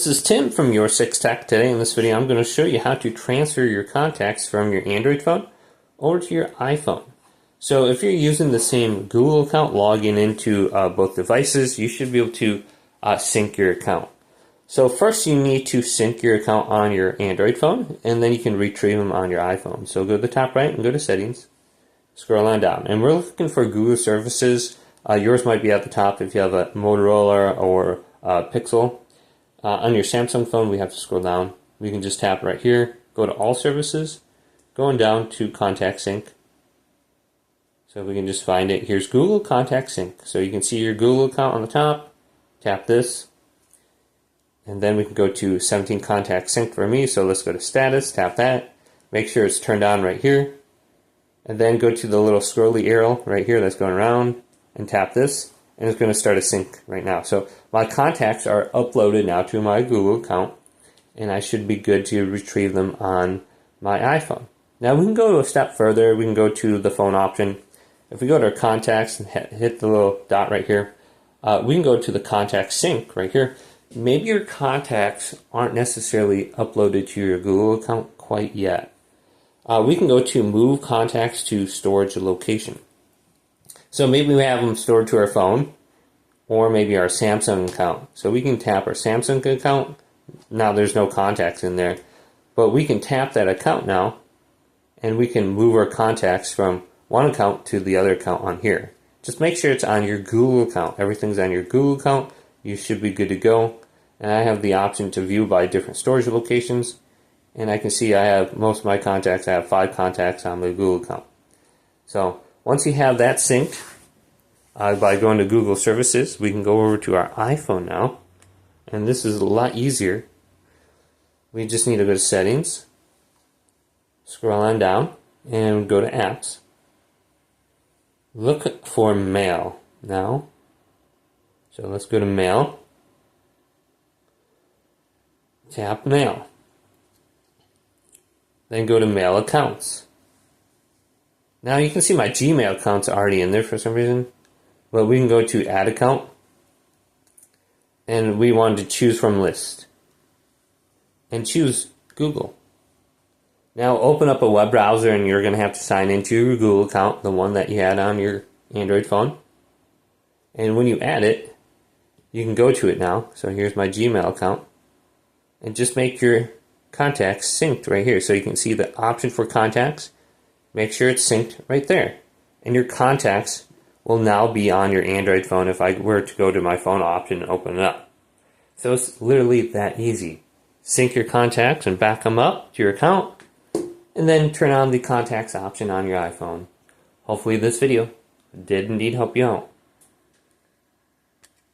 is Tim from Your Six Tech. Today in this video I'm going to show you how to transfer your contacts from your Android phone over to your iPhone. So if you're using the same Google account, logging into both devices, you should be able to sync your account. So first you need to sync your account on your Android phone, and then you can retrieve them on your iPhone. So go to the top right and go to Settings, scroll on down, and we're looking for Google services. Yours might be at the top if you have a Motorola or Pixel. On your Samsung phone, we have to scroll down. We can just tap right here, go to All Services, going down to Contact Sync. So we can just find it. Here's Google Contact Sync. So you can see your Google account on the top. Tap this. And then we can go to 17 Contact Sync for me. So let's go to Status, tap that. Make sure it's turned on right here. And then go to the little scrolly arrow right here that's going around and tap this. And it's going to start a sync right now. So my contacts are uploaded now to my Google account, and I should be good to retrieve them on my iPhone. Now we can go a step further. We can go to the phone option. If we go to our contacts and hit the little dot right here, we can go to the contact sync right here. Maybe your contacts aren't necessarily uploaded to your Google account quite yet. We can go to move contacts to storage location. So maybe we have them stored to our phone, or maybe our Samsung account. So we can tap our Samsung account. Now there's no contacts in there, but we can tap that account now, and we can move our contacts from one account to the other account on here. Just make sure it's on your Google account. Everything's on your Google account. You should be good to go. And I have the option to view by different storage locations, and I can see I have most of my contacts. I have 5 contacts on my Google account. So once you have that synced, by going to Google Services, we can go over to our iPhone now, and this is a lot easier. We just need to go to Settings, scroll on down, and go to Apps. Look for Mail now. So let's go to Mail, tap Mail, then go to Mail Accounts. Now you can see my Gmail account's already in there for some reason, but we can go to Add Account, and we want to choose from List, and choose Google. Now open up a web browser, and you're going to have to sign into your Google account, the one that you had on your Android phone. And when you add it, you can go to it now. So here's my Gmail account, and just make your contacts synced right here. So you can see the option for contacts. Make sure it's synced right there. And your contacts will now be on your Android phone if I were to go to my phone option and open it up. So it's literally that easy. Sync your contacts and back them up to your account, and then turn on the contacts option on your iPhone. Hopefully this video did indeed help you out.